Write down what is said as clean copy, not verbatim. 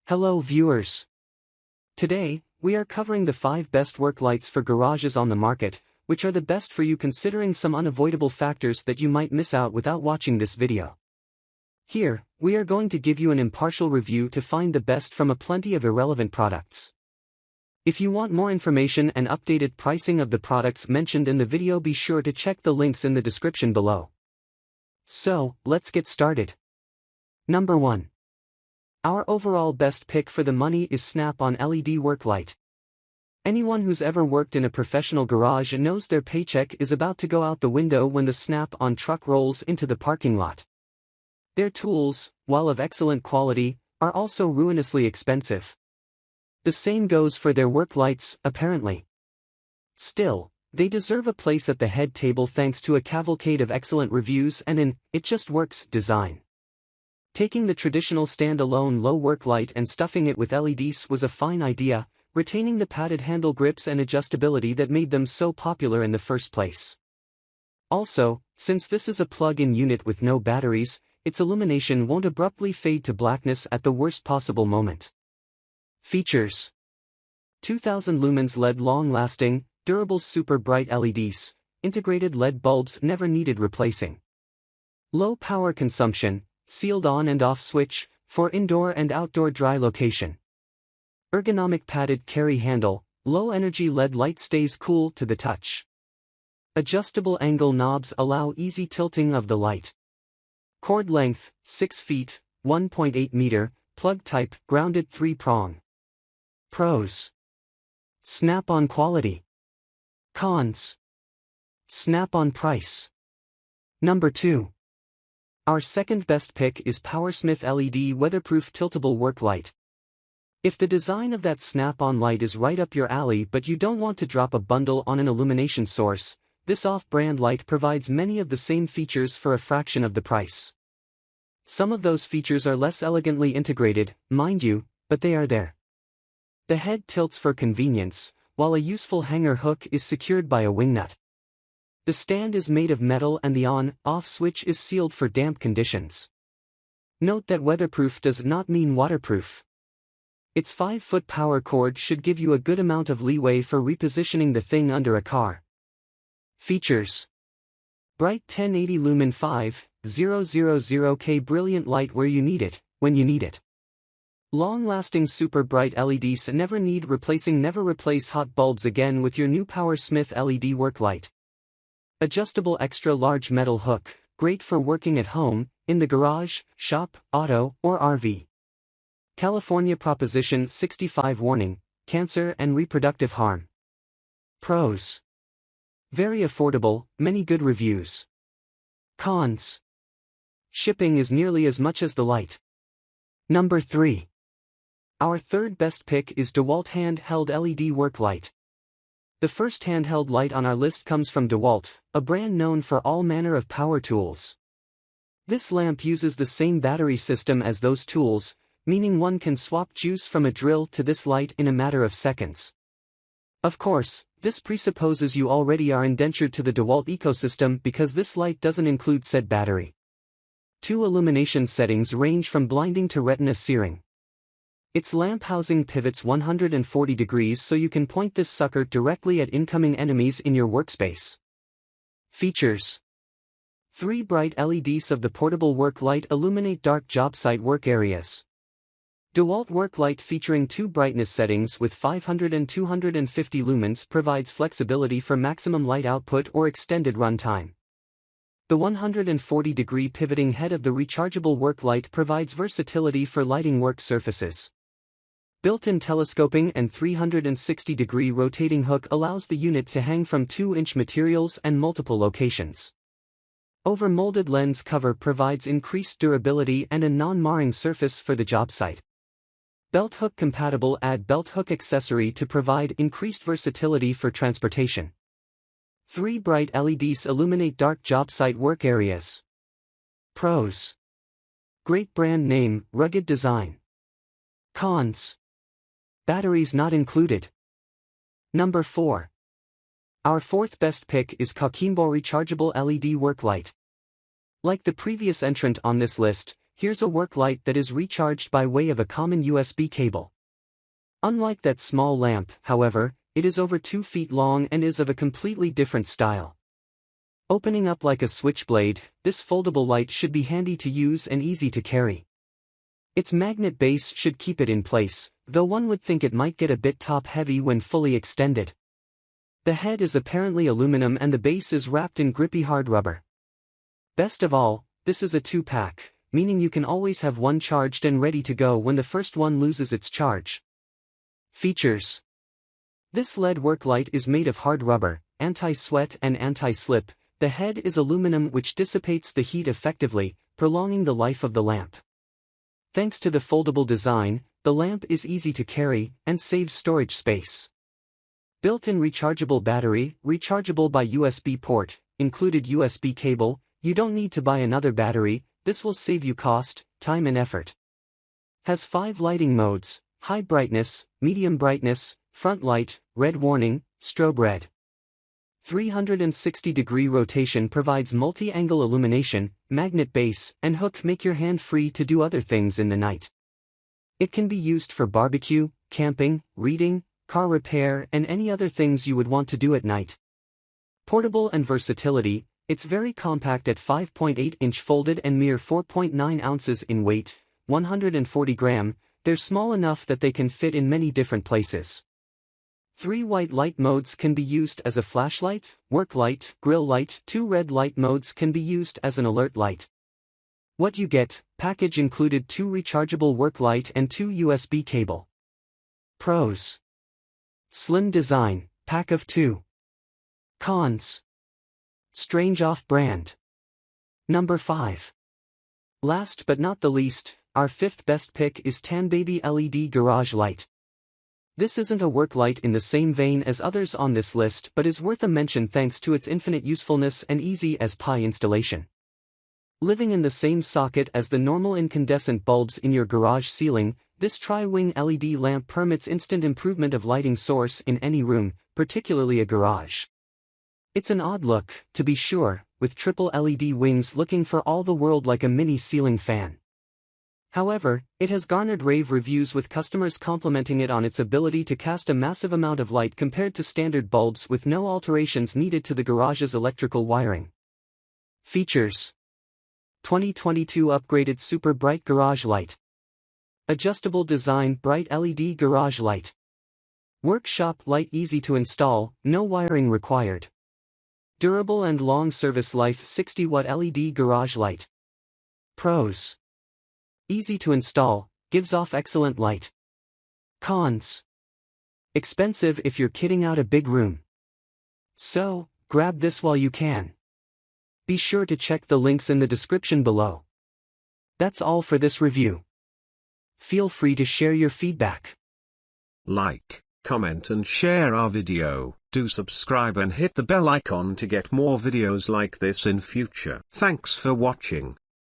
Hello viewers. Today, we are covering the 5 best work lights for garages on the market, which are the best for you considering some unavoidable factors that you might miss out without watching this video. Here, we are going to give you an impartial review to find the best from a plenty of irrelevant products. If you want more information and updated pricing of the products mentioned in the video, be sure to check the links in the description below. So, let's get started. Number 1. Our overall best pick for the money is Snap-on LED work light. Anyone who's ever worked in a professional garage knows their paycheck is about to go out the window when the Snap-on truck rolls into the parking lot. Their tools, while of excellent quality, are also ruinously expensive. The same goes for their work lights, apparently. Still, they deserve a place at the head table thanks to a cavalcade of excellent reviews and an "it just works" design. Taking the traditional stand-alone low work light and stuffing it with LEDs was a fine idea, retaining the padded handle grips and adjustability that made them so popular in the first place. Also, since this is a plug-in unit with no batteries, its illumination won't abruptly fade to blackness at the worst possible moment. Features: 2000 lumens LED long-lasting, durable super bright LEDs, integrated LED bulbs never needed replacing. Low power consumption, sealed on and off switch, for indoor and outdoor dry location. Ergonomic padded carry handle, low energy LED light stays cool to the touch. Adjustable angle knobs allow easy tilting of the light. Cord length, 6 feet, 1.8 meter, plug type, grounded 3-prong. Pros: Snap-on quality. Cons: Snap-on price. Number 2. Our second best pick is PowerSmith LED Weatherproof Tiltable Work Light. If the design of that Snap-on light is right up your alley but you don't want to drop a bundle on an illumination source, this off-brand light provides many of the same features for a fraction of the price. Some of those features are less elegantly integrated, mind you, but they are there. The head tilts for convenience, while a useful hanger hook is secured by a wing nut. The stand is made of metal and the on-off switch is sealed for damp conditions. Note that weatherproof does not mean waterproof. Its 5-foot power cord should give you a good amount of leeway for repositioning the thing under a car. Features: bright 1080 lumen 5000K brilliant light where you need it, when you need it. Long-lasting super bright LEDs never need replacing. Never replace hot bulbs again with your new PowerSmith LED work light. Adjustable extra large metal hook, great for working at home, in the garage, shop, auto, or RV. California Proposition 65 warning, cancer and reproductive harm. Pros: very affordable, many good reviews. Cons: shipping is nearly as much as the light. Number 3. Our third best pick is DEWALT handheld LED work light. The first handheld light on our list comes from DEWALT, a brand known for all manner of power tools. This lamp uses the same battery system as those tools, meaning one can swap juice from a drill to this light in a matter of seconds. Of course, this presupposes you already are indentured to the DEWALT ecosystem because this light doesn't include said battery. 2 illumination settings range from blinding to retina searing. Its lamp housing pivots 140 degrees so you can point this sucker directly at incoming enemies in your workspace. Features: 3 bright LEDs of the portable work light illuminate dark job site work areas. DEWALT work light featuring 2 brightness settings with 500 and 250 lumens provides flexibility for maximum light output or extended run time. The 140-degree pivoting head of the rechargeable work light provides versatility for lighting work surfaces. Built-in telescoping and 360-degree rotating hook allows the unit to hang from 2-inch materials and multiple locations. Over-molded lens cover provides increased durability and a non-marring surface for the job site. Belt hook compatible. Add belt hook accessory to provide increased versatility for transportation. 3 bright LEDs illuminate dark job site work areas. Pros: great brand name, rugged design. Cons: batteries not included. Number 4. Our fourth best pick is Coquimbo Rechargeable LED Work Light. Like the previous entrant on this list, here's a work light that is recharged by way of a common USB cable. Unlike that small lamp, however, it is over 2 feet long and is of a completely different style. Opening up like a switchblade, this foldable light should be handy to use and easy to carry. Its magnet base should keep it in place, though one would think it might get a bit top-heavy when fully extended. The head is apparently aluminum and the base is wrapped in grippy hard rubber. Best of all, this is a 2-pack, meaning you can always have one charged and ready to go when the first one loses its charge. Features: this LED work light is made of hard rubber, anti-sweat and anti-slip. The head is aluminum which dissipates the heat effectively, prolonging the life of the lamp. Thanks to the foldable design, the lamp is easy to carry and saves storage space. Built-in rechargeable battery, rechargeable by USB port, included USB cable. You don't need to buy another battery, this will save you cost, time and effort. Has 5 lighting modes: high brightness, medium brightness, front light, red warning, strobe red. 360-degree rotation provides multi-angle illumination. Magnet base and hook make your hand free to do other things in the night. It can be used for barbecue, camping, reading, car repair and any other things you would want to do at night. Portable and versatility: it's very compact at 5.8-inch folded and mere 4.9 ounces in weight, 140 gram, they're small enough that they can fit in many different places. 3 white light modes can be used as a flashlight, work light, grill light. 2 red light modes can be used as an alert light. What you get: package included 2 rechargeable work light and 2 USB cable. Pros: slim design, pack of 2. Cons: strange off-brand. Number 5. Last but not the least, our 5th best pick is TANBABY LED Garage Light. This isn't a work light in the same vein as others on this list but is worth a mention thanks to its infinite usefulness and easy as pie installation. Living in the same socket as the normal incandescent bulbs in your garage ceiling, this tri-wing LED lamp permits instant improvement of lighting source in any room, particularly a garage. It's an odd look, to be sure, with triple LED wings looking for all the world like a mini ceiling fan. However, it has garnered rave reviews with customers complimenting it on its ability to cast a massive amount of light compared to standard bulbs with no alterations needed to the garage's electrical wiring. Features: 2022 upgraded super bright garage light. Adjustable design bright LED garage light. Workshop light easy to install, no wiring required. Durable and long service life 60-watt LED garage light. Pros: easy to install, gives off excellent light. Cons: expensive if you're kitting out a big room. So, grab this while you can. Be sure to check the links in the description below. That's all for this review. Feel free to share your feedback. Like, comment and share our video. Do subscribe and hit the bell icon to get more videos like this in future. Thanks for watching.